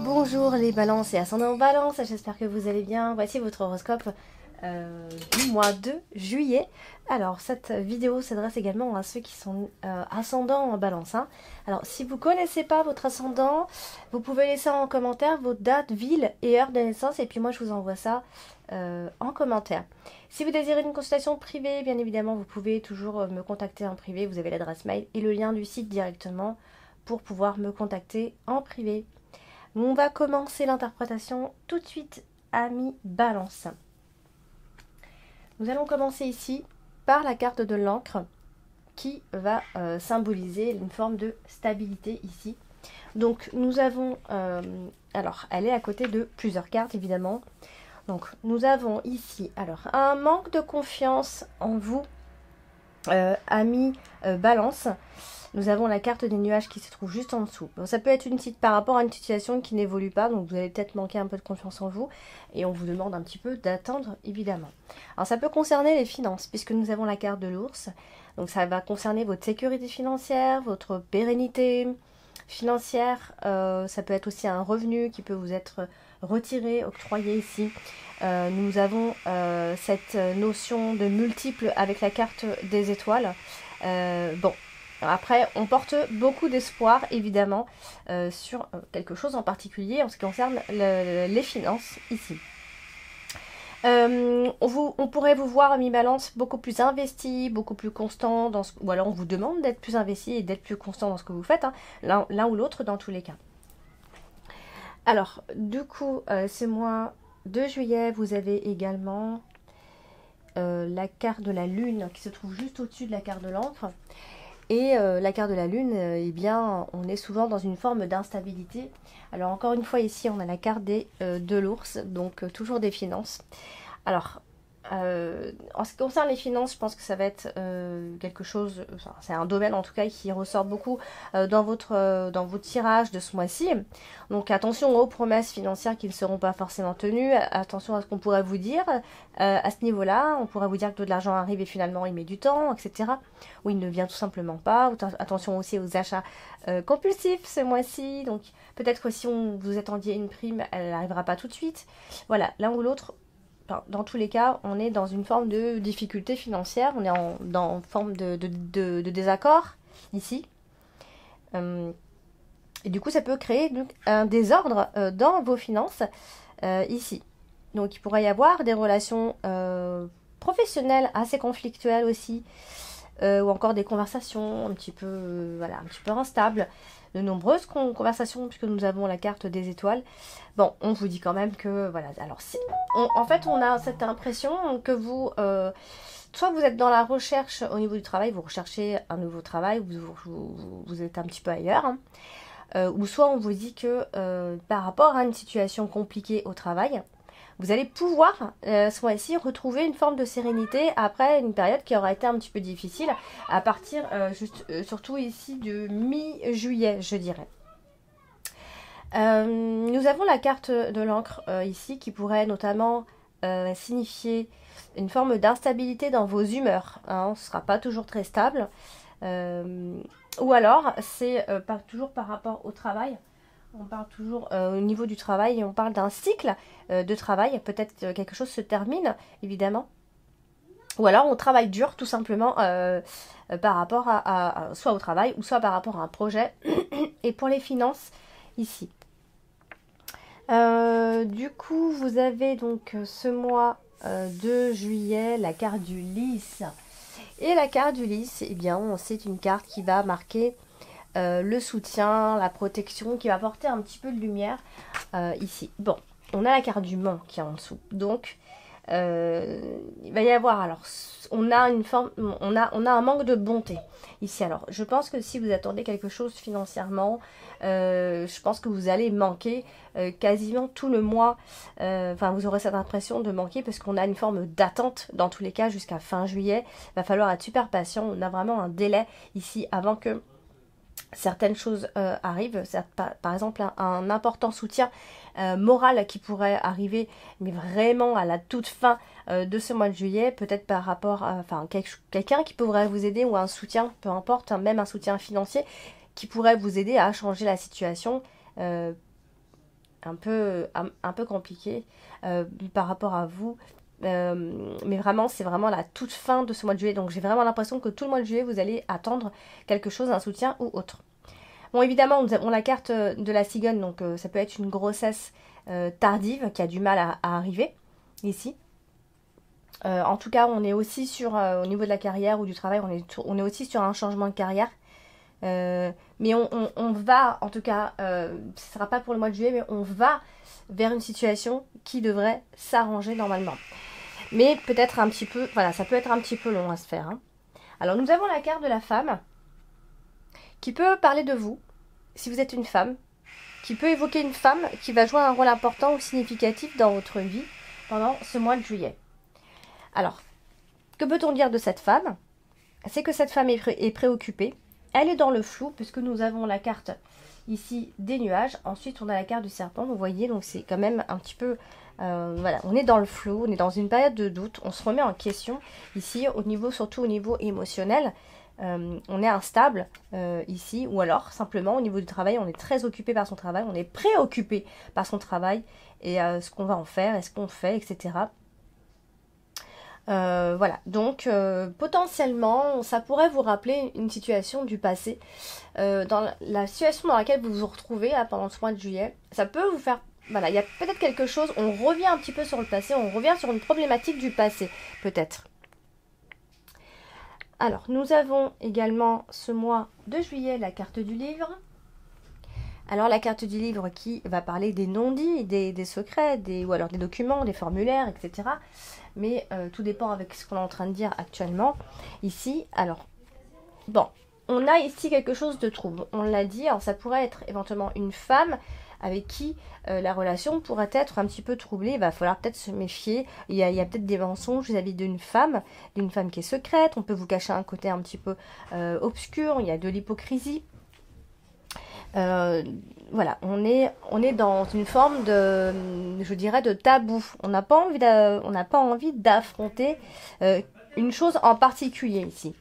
Bonjour les balances et ascendants balance, j'espère que vous allez bien. Voici votre horoscope du mois de juillet. Alors cette vidéo s'adresse également à ceux qui sont ascendants en balance. Alors si vous ne connaissez pas votre ascendant, vous pouvez laisser en commentaire vos dates, ville et heure de naissance et puis moi je vous envoie ça en commentaire. Si vous désirez une consultation privée, bien évidemment vous pouvez toujours me contacter en privé, vous avez l'adresse mail et le lien du site directement pour pouvoir me contacter en privé. On va commencer l'interprétation tout de suite, amis Balance. Nous allons commencer ici par la carte de l'encre qui va symboliser une forme de stabilité ici. Donc nous avons, alors elle est à côté de plusieurs cartes évidemment. Donc nous avons ici alors un manque de confiance en vous, amis Balance. Nous avons la carte des nuages qui se trouve juste en dessous. Bon, ça peut être par rapport à une situation qui n'évolue pas, donc vous allez peut-être manquer un peu de confiance en vous, et on vous demande un petit peu d'attendre, évidemment. Alors ça peut concerner les finances, puisque nous avons la carte de l'ours, donc ça va concerner votre sécurité financière, votre pérennité financière, ça peut être aussi un revenu qui peut vous être retiré, octroyé ici. Nous avons cette notion de multiple avec la carte des étoiles. Bon. Après, on porte beaucoup d'espoir, évidemment, sur quelque chose en particulier en ce qui concerne les finances, ici. On pourrait vous voir, ami Balance, beaucoup plus investi, beaucoup plus constant, ou alors on vous demande d'être plus investi et d'être plus constant dans ce que vous faites, l'un ou l'autre dans tous les cas. Alors, du coup, ce mois de juillet, vous avez également la carte de la lune qui se trouve juste au-dessus de la carte de l'encre. Et la carte de la lune, eh bien, on est souvent dans une forme d'instabilité. Alors encore une fois ici, on a la carte de l'ours, donc toujours des finances. Alors, en ce qui concerne les finances, je pense que ça va être quelque chose, enfin, c'est un domaine en tout cas qui ressort beaucoup dans vos tirages de ce mois-ci. Donc attention aux promesses financières qui ne seront pas forcément tenues, attention à ce qu'on pourrait vous dire à ce niveau-là. On pourrait vous dire que de l'argent arrive et finalement il met du temps, etc. Ou il ne vient tout simplement pas. Attention aussi aux achats compulsifs ce mois-ci. Donc peut-être que si vous attendiez une prime, elle n'arrivera pas tout de suite. Voilà, l'un ou l'autre. Dans tous les cas, on est dans une forme de difficulté financière, on est dans une forme de désaccord ici. Et du coup, ça peut créer donc, un désordre dans vos finances ici. Donc, il pourrait y avoir des relations professionnelles assez conflictuelles aussi, ou encore des conversations un petit peu, voilà, un petit peu instables. De nombreuses conversations puisque nous avons la carte des étoiles. Bon, on vous dit quand même que, voilà, alors en fait, on a cette impression que vous, soit vous êtes dans la recherche au niveau du travail, vous recherchez un nouveau travail, vous êtes un petit peu ailleurs, ou soit on vous dit que par rapport à une situation compliquée au travail, vous allez pouvoir, ce mois-ci, retrouver une forme de sérénité après une période qui aura été un petit peu difficile à partir, surtout ici, de mi-juillet, je dirais. Nous avons la carte de l'encre ici qui pourrait notamment signifier une forme d'instabilité dans vos humeurs. On ne sera pas toujours très stable. Ou alors, c'est toujours par rapport au travail. On parle toujours au niveau du travail et on parle d'un cycle de travail. Peut-être que quelque chose se termine, évidemment. Ou alors on travaille dur tout simplement par rapport soit au travail ou soit par rapport à un projet. Et pour les finances, ici. Du coup, vous avez donc ce mois de juillet la carte du lys. Et la carte du lys, eh bien, c'est une carte qui va marquer le soutien, la protection, qui va apporter un petit peu de lumière ici. Bon, on a la carte du Mans qui est en dessous. Donc, il va y avoir, alors, on a un manque de bonté ici. Alors, je pense que si vous attendez quelque chose financièrement, je pense que vous allez manquer quasiment tout le mois. Enfin, vous aurez cette impression de manquer parce qu'on a une forme d'attente dans tous les cas jusqu'à fin juillet. Il va falloir être super patient. On a vraiment un délai ici avant que certaines choses arrivent, par exemple un important soutien moral qui pourrait arriver, mais vraiment à la toute fin de ce mois de juillet, peut-être par rapport à quelqu'un qui pourrait vous aider ou un soutien, peu importe, même un soutien financier qui pourrait vous aider à changer la situation un peu compliqué par rapport à vous. Mais vraiment, c'est vraiment la toute fin de ce mois de juillet. Donc j'ai vraiment l'impression que tout le mois de juillet, vous allez attendre quelque chose, un soutien ou autre. Bon, évidemment, nous avons la carte de la cigogne. Donc ça peut être une grossesse tardive qui a du mal à arriver ici. En tout cas, on est aussi sur, au niveau de la carrière ou du travail, on est aussi sur un changement de carrière. Mais on va, en tout cas, ce ne sera pas pour le mois de juillet, mais on va vers une situation qui devrait s'arranger normalement. Mais peut-être un petit peu, voilà, ça peut être un petit peu long à se faire. Hein. Alors, nous avons la carte de la femme qui peut parler de vous, si vous êtes une femme, qui peut évoquer une femme qui va jouer un rôle important ou significatif dans votre vie pendant ce mois de juillet. Alors, que peut-on dire de cette femme? C'est que cette femme est préoccupée. Elle est dans le flou, puisque nous avons la carte ici des nuages. Ensuite, on a la carte du serpent, vous voyez, donc c'est quand même un petit peu... voilà, on est dans le flou, on est dans une période de doute, on se remet en question ici, surtout au niveau émotionnel. On est instable ici, ou alors simplement au niveau du travail, on est très occupé par son travail, on est préoccupé par son travail et ce qu'on va en faire, est-ce qu'on fait, etc. Voilà, donc potentiellement, ça pourrait vous rappeler une situation du passé. Dans la situation dans laquelle vous vous retrouvez là, pendant ce mois de juillet, ça peut vous faire... Voilà, il y a peut-être quelque chose, on revient un petit peu sur le passé, on revient sur une problématique du passé, peut-être. Alors, nous avons également ce mois de juillet la carte du livre. Alors, la carte du livre qui va parler des non-dits, des secrets, ou alors des documents, des formulaires, etc. Mais tout dépend avec ce qu'on est en train de dire actuellement. Ici, alors, bon, on a ici quelque chose de trouble. On l'a dit, alors ça pourrait être éventuellement une femme avec qui la relation pourrait être un petit peu troublée. Il va falloir peut-être se méfier. Il y a peut-être des mensonges vis-à-vis d'une femme qui est secrète. On peut vous cacher un côté un petit peu obscur. Il y a de l'hypocrisie. Voilà, on est dans une forme de, je dirais, de tabou. On n'a pas envie d'affronter une chose en particulier ici.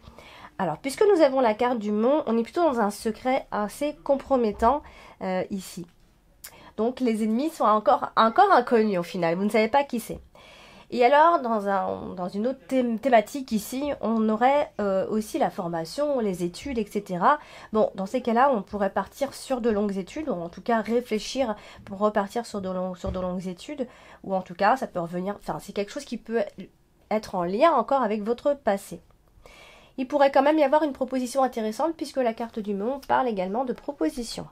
Alors, puisque nous avons la carte du Mont, on est plutôt dans un secret assez compromettant ici. Donc, les ennemis sont encore inconnus au final. Vous ne savez pas qui c'est. Et alors, dans une autre thématique ici, on aurait aussi la formation, les études, etc. Bon, dans ces cas-là, on pourrait partir sur de longues études, ou en tout cas réfléchir pour repartir sur de longues études, ou en tout cas, ça peut revenir, enfin, c'est quelque chose qui peut être en lien encore avec votre passé. Il pourrait quand même y avoir une proposition intéressante, puisque la carte du Mont parle également de proposition.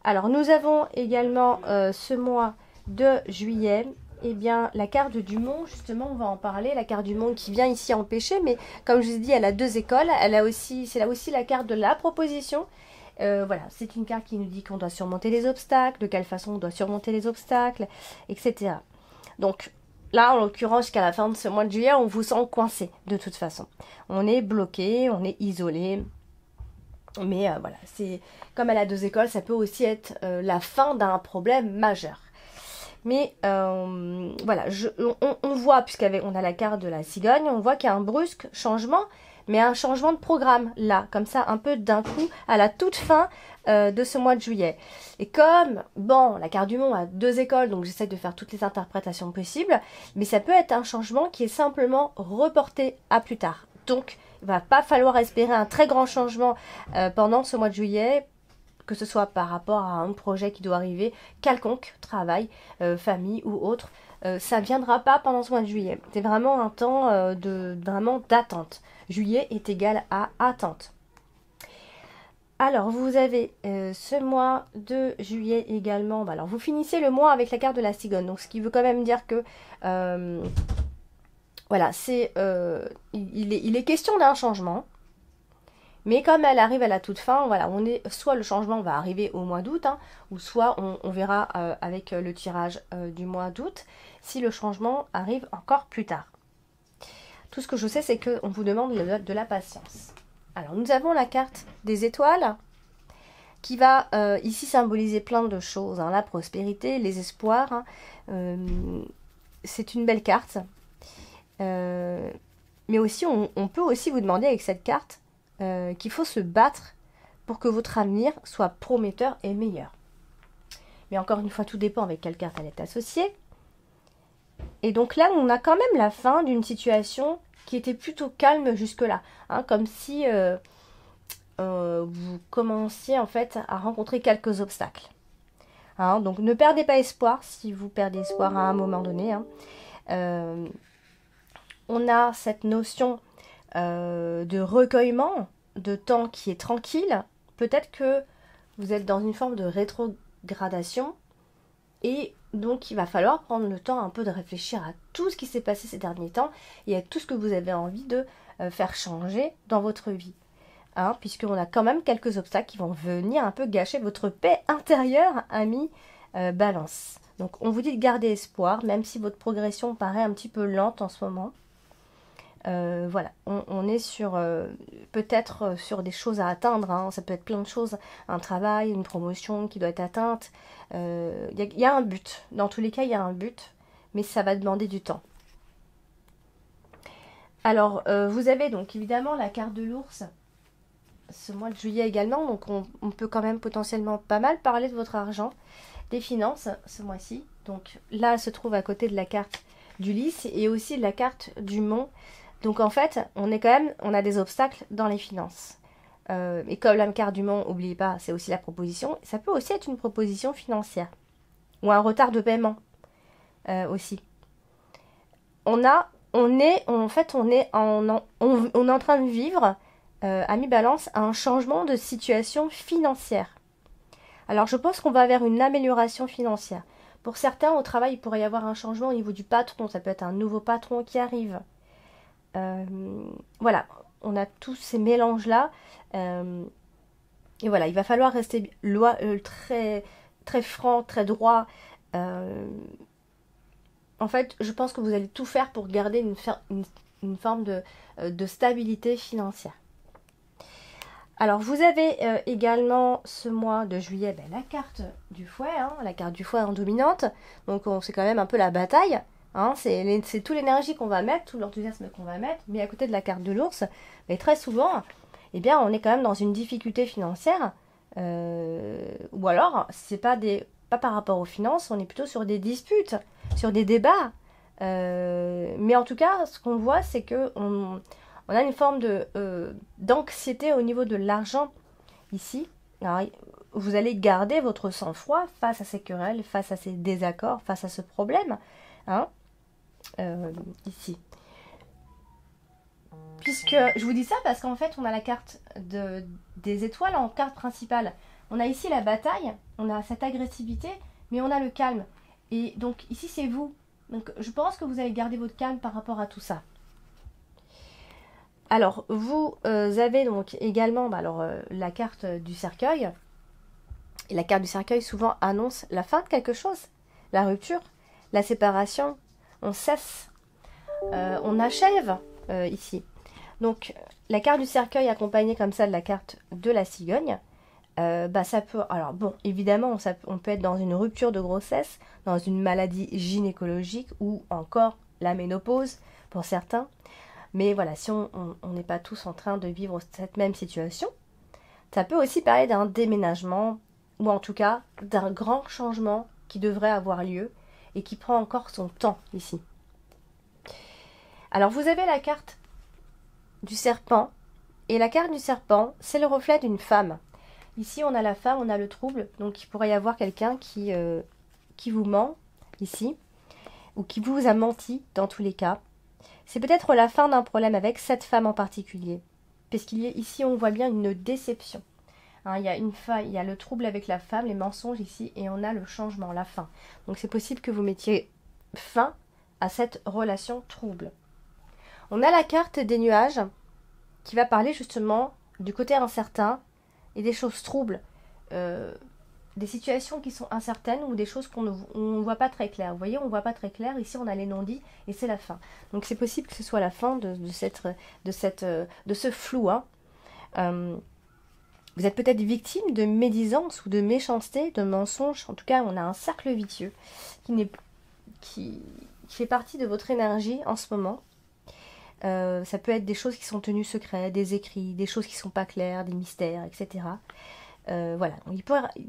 Alors, nous avons également ce mois de juillet, eh bien, la carte du Mont, justement, on va en parler, la carte du Mont qui vient ici empêcher, mais comme je vous ai dit, elle a deux écoles, c'est là aussi la carte de la proposition. Voilà, c'est une carte qui nous dit qu'on doit surmonter les obstacles, de quelle façon on doit surmonter les obstacles, etc. Donc, là, en l'occurrence, jusqu'à la fin de ce mois de juillet, on vous sent coincé, de toute façon. On est bloqué, on est isolé. Mais voilà, comme elle a deux écoles, ça peut aussi être la fin d'un problème majeur. Mais voilà, on voit, puisqu'on a la carte de la cigogne, on voit qu'il y a un brusque changement, mais un changement de programme, là, comme ça, un peu d'un coup, à la toute fin de ce mois de juillet. Et comme, bon, la carte du Mont a deux écoles, donc j'essaie de faire toutes les interprétations possibles, mais ça peut être un changement qui est simplement reporté à plus tard. Donc, il ne va pas falloir espérer un très grand changement pendant ce mois de juillet, que ce soit par rapport à un projet qui doit arriver, quelconque, travail, famille ou autre, ça ne viendra pas pendant ce mois de juillet. C'est vraiment un temps vraiment d'attente. Juillet est égal à attente. Alors, vous avez ce mois de juillet également. Alors, vous finissez le mois avec la carte de la cigogne. Donc, ce qui veut quand même dire que... voilà, il est question d'un changement. Mais comme elle arrive à la toute fin, voilà, soit le changement va arriver au mois d'août, hein, ou soit on verra avec le tirage du mois d'août, si le changement arrive encore plus tard. Tout ce que je sais, c'est qu'on vous demande de la patience. Alors, nous avons la carte des étoiles, qui va ici symboliser plein de choses, hein, la prospérité, les espoirs. Hein, c'est une belle carte. Mais aussi, on peut aussi vous demander avec cette carte qu'il faut se battre pour que votre avenir soit prometteur et meilleur. Mais encore une fois, tout dépend avec quelle carte elle est associée. Et donc là, on a quand même la fin d'une situation qui était plutôt calme jusque-là. Hein, comme si vous commenciez en fait à rencontrer quelques obstacles. Hein, donc ne perdez pas espoir si vous perdez espoir à un moment donné. Hein. On a cette notion de recueillement, de temps qui est tranquille. Peut-être que vous êtes dans une forme de rétrogradation et donc il va falloir prendre le temps un peu de réfléchir à tout ce qui s'est passé ces derniers temps et à tout ce que vous avez envie de faire changer dans votre vie. Hein, puisqu'on a quand même quelques obstacles qui vont venir un peu gâcher votre paix intérieure, ami Balance. Donc on vous dit de garder espoir, même si votre progression paraît un petit peu lente en ce moment. Voilà, on est sur peut-être sur des choses à atteindre, hein. Ça peut être plein de choses, un travail, une promotion qui doit être atteinte. Y a un but, dans tous les cas il y a un but, mais ça va demander du temps. Alors vous avez donc évidemment la carte de l'ours ce mois de juillet également, donc on peut quand même potentiellement pas mal parler de votre argent, des finances ce mois-ci. Donc là se trouve à côté de la carte du lys et aussi de la carte du mont. Donc en fait, on a des obstacles dans les finances. Et comme la carte du mont, n'oubliez pas, c'est aussi la proposition. Ça peut aussi être une proposition financière ou un retard de paiement aussi. On est en train de vivre, ami Balance, un changement de situation financière. Alors je pense qu'on va vers une amélioration financière. Pour certains, au travail, il pourrait y avoir un changement au niveau du patron. Ça peut être un nouveau patron qui arrive. Voilà, on a tous ces mélanges-là. Et voilà, il va falloir rester très, très franc, très droit. En fait, je pense que vous allez tout faire pour garder une forme de stabilité financière. Alors, vous avez également ce mois de juillet la carte du fouet, hein, la carte du fouet en dominante. Donc, c'est quand même un peu la bataille. Hein, c'est toute l'énergie qu'on va mettre, tout l'enthousiasme qu'on va mettre. Mais à côté de la carte de l'ours, mais très souvent, eh bien, on est quand même dans une difficulté financière. Ou alors, c'est pas par rapport aux finances, on est plutôt sur des disputes, sur des débats. Mais en tout cas, ce qu'on voit, c'est que on a une forme d'anxiété au niveau de l'argent ici. Alors, vous allez garder votre sang-froid face à ces querelles, face à ces désaccords, face à ce problème. Hein, ici. Puisque je vous dis ça parce qu'en fait, on a la carte des étoiles en carte principale. On a ici la bataille, on a cette agressivité, mais on a le calme. Et donc ici, c'est vous. Donc je pense que vous allez garder votre calme par rapport à tout ça. Alors, vous avez donc également la carte du cercueil. Et la carte du cercueil souvent annonce la fin de quelque chose, la rupture, la séparation. On cesse, on achève ici. Donc, la carte du cercueil accompagnée comme ça de la carte de la cigogne, ça peut... Alors bon, évidemment, on peut être dans une rupture de grossesse, dans une maladie gynécologique ou encore la ménopause pour certains. Mais voilà, si on n'est pas tous en train de vivre cette même situation, ça peut aussi parler d'un déménagement ou en tout cas d'un grand changement qui devrait avoir lieu et qui prend encore son temps ici. Alors vous avez la carte du serpent et la carte du serpent, c'est le reflet d'une femme. Ici on a la femme, on a le trouble, donc il pourrait y avoir quelqu'un qui vous ment ici ou qui vous a menti dans tous les cas. C'est peut-être la fin d'un problème avec cette femme en particulier. Ici, on voit bien une déception. Hein, il y a le trouble avec la femme, les mensonges ici, et on a le changement, la fin. Donc c'est possible que vous mettiez fin à cette relation trouble. On a la carte des nuages qui va parler justement du côté incertain et des choses troubles. Des situations qui sont incertaines ou des choses qu'on ne voit pas très claires. Vous voyez, on ne voit pas très clair. Ici, on a les non-dits et c'est la fin. Donc, c'est possible que ce soit la fin de ce flou. Hein. Vous êtes peut-être victime de médisance ou de méchanceté, de mensonges. En tout cas, on a un cercle vicieux qui fait partie de votre énergie en ce moment. Ça peut être des choses qui sont tenues secrètes, des écrits, des choses qui ne sont pas claires, des mystères, etc. Voilà,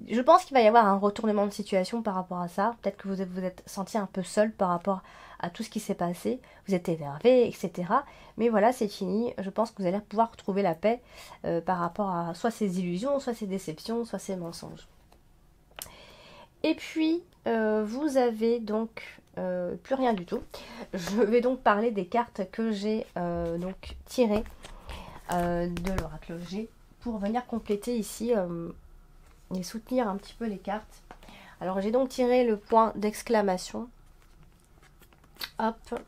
je pense qu'il va y avoir un retournement de situation par rapport à ça. Peut-être que vous êtes senti un peu seul par rapport à tout ce qui s'est passé. Vous êtes énervé, etc. Mais voilà, c'est fini. Je pense que vous allez pouvoir retrouver la paix par rapport à soit ces illusions, soit ces déceptions, soit ces mensonges. Et puis, vous avez donc plus rien du tout. Je vais donc parler des cartes que j'ai donc tirées de l'oracle G pour venir compléter ici et soutenir un petit peu les cartes. Alors j'ai donc tiré le point d'exclamation. Hop.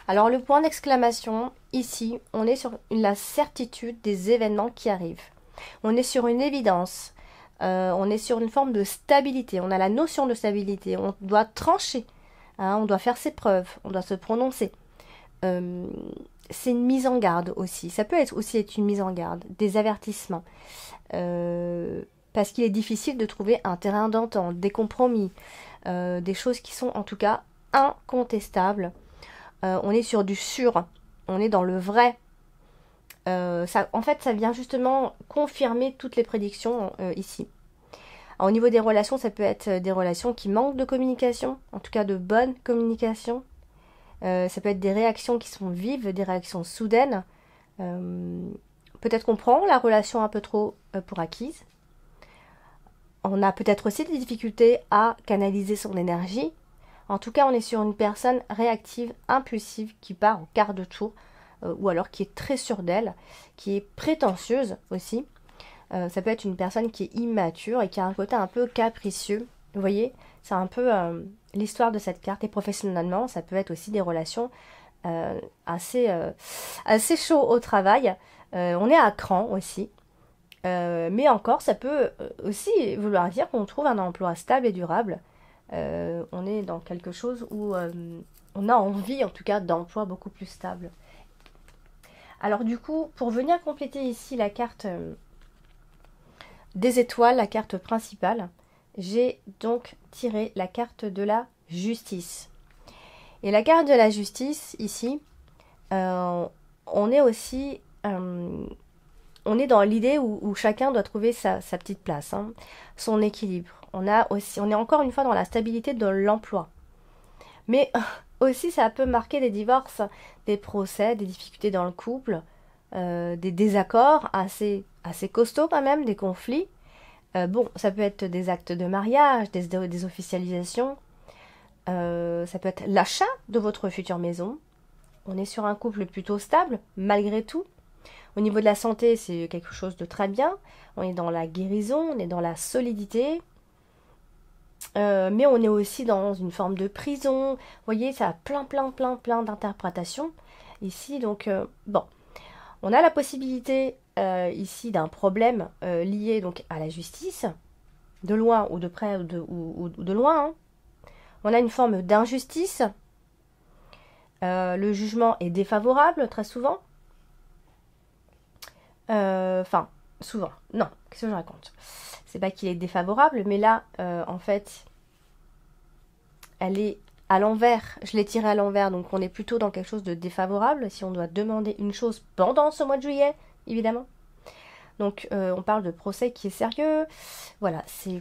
Alors le point d'exclamation, ici, on est sur la certitude des événements qui arrivent. On est sur une évidence. On est sur une forme de stabilité. On a la notion de stabilité. On doit trancher. Hein, on doit faire ses preuves. On doit se prononcer. C'est une mise en garde aussi. Ça peut aussi être une mise en garde, des avertissements. Parce qu'il est difficile de trouver un terrain d'entente, des compromis, des choses qui sont en tout cas incontestables. On est sur du sûr, on est dans le vrai. En fait, ça vient justement confirmer toutes les prédictions ici. Alors, au niveau des relations, ça peut être des relations qui manquent de communication, en tout cas de bonne communication. Ça peut être des réactions qui sont vives, des réactions soudaines. Peut-être qu'on prend la relation un peu trop pour acquise. On a peut-être aussi des difficultés à canaliser son énergie. En tout cas, on est sur une personne réactive, impulsive, qui part au quart de tour, ou alors qui est très sûre d'elle, qui est prétentieuse aussi. Ça peut être une personne qui est immature et qui a un côté un peu capricieux. Vous voyez, c'est un peu l'histoire de cette carte. Et professionnellement, ça peut être aussi des relations assez chaudes au travail. On est à cran aussi. Mais encore, ça peut aussi vouloir dire qu'on trouve un emploi stable et durable. On est dans quelque chose où on a envie, en tout cas, d'emploi beaucoup plus stable. Alors du coup, pour venir compléter ici la carte des étoiles, la carte principale, j'ai donc tiré la carte de la justice. Et la carte de la justice, ici, on est aussi... on est dans l'idée où chacun doit trouver sa petite place, hein, son équilibre. On est encore une fois dans la stabilité de l'emploi. Mais aussi, ça peut marquer des divorces, des procès, des difficultés dans le couple, des désaccords assez costauds quand même, des conflits. Bon, ça peut être des actes de mariage, des officialisations. Ça peut être l'achat de votre future maison. On est sur un couple plutôt stable, malgré tout. Au niveau de la santé, c'est quelque chose de très bien. On est dans la guérison, on est dans la solidité. Mais on est aussi dans une forme de prison. Vous voyez, ça a plein d'interprétations ici. Donc, bon, on a la possibilité ici d'un problème lié donc à la justice, de loin ou de près ou de loin. Hein. On a une forme d'injustice. Le jugement est défavorable très souvent. Enfin, souvent. Non, qu'est-ce que je raconte? C'est pas qu'il est défavorable, mais là, en fait, elle est à l'envers. Je l'ai tirée à l'envers, donc on est plutôt dans quelque chose de défavorable si on doit demander une chose pendant ce mois de juillet, évidemment. Donc, on parle de procès qui est sérieux. Voilà, c'est...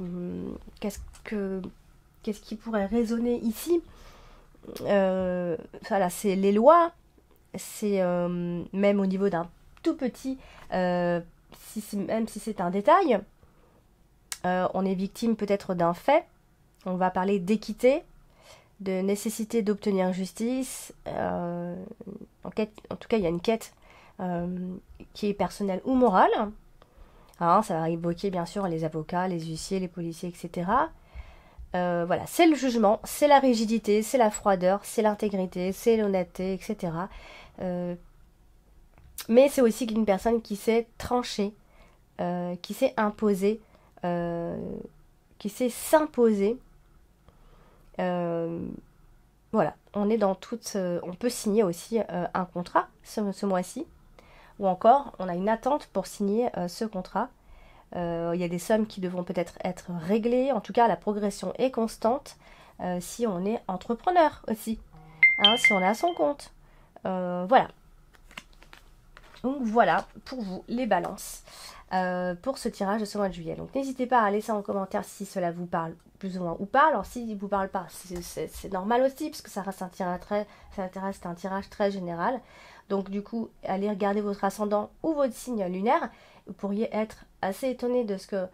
Qu'est-ce qui pourrait résonner ici? Voilà, c'est les lois. C'est même au niveau d'un tout petit... même si c'est un détail, on est victime peut-être d'un fait. On va parler d'équité, de nécessité d'obtenir justice. En tout cas, il y a une quête qui est personnelle ou morale. Hein, ça va évoquer bien sûr les avocats, les huissiers, les policiers, etc. Voilà, c'est le jugement, c'est la rigidité, c'est la froideur, c'est l'intégrité, c'est l'honnêteté, etc. Mais c'est aussi une personne qui s'est tranchée, qui s'est imposée, qui s'est s'imposer. Voilà, on est dans toute... on peut signer aussi un contrat ce mois-ci. Ou encore, on a une attente pour signer ce contrat. Il y a des sommes qui devront peut-être être réglées. En tout cas, la progression est constante si on est entrepreneur aussi. Hein, si on est à son compte. Voilà. Donc voilà pour vous les balances. pour ce tirage de ce mois de juillet. Donc n'hésitez pas à laisser en commentaire si cela vous parle plus ou moins ou pas. Alors s'il ne vous parle pas, c'est normal aussi, parce que ça reste un tirage très général. Donc du coup, allez regarder votre ascendant ou votre signe lunaire. Vous pourriez être assez étonné de ce que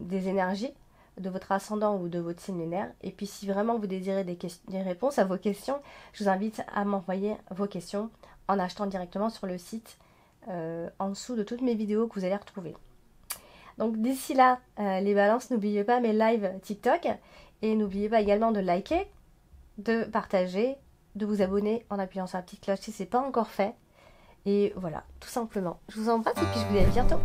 des énergies de votre ascendant ou de votre signe lunaire. Et puis si vraiment vous désirez des réponses à vos questions, je vous invite à m'envoyer vos questions en achetant directement sur le site en dessous de toutes mes vidéos que vous allez retrouver. Donc d'ici là, les balances, n'oubliez pas mes lives TikTok et n'oubliez pas également de liker, de partager, de vous abonner en appuyant sur la petite cloche si ce n'est pas encore fait. Et voilà, tout simplement. Je vous embrasse et puis je vous dis à bientôt.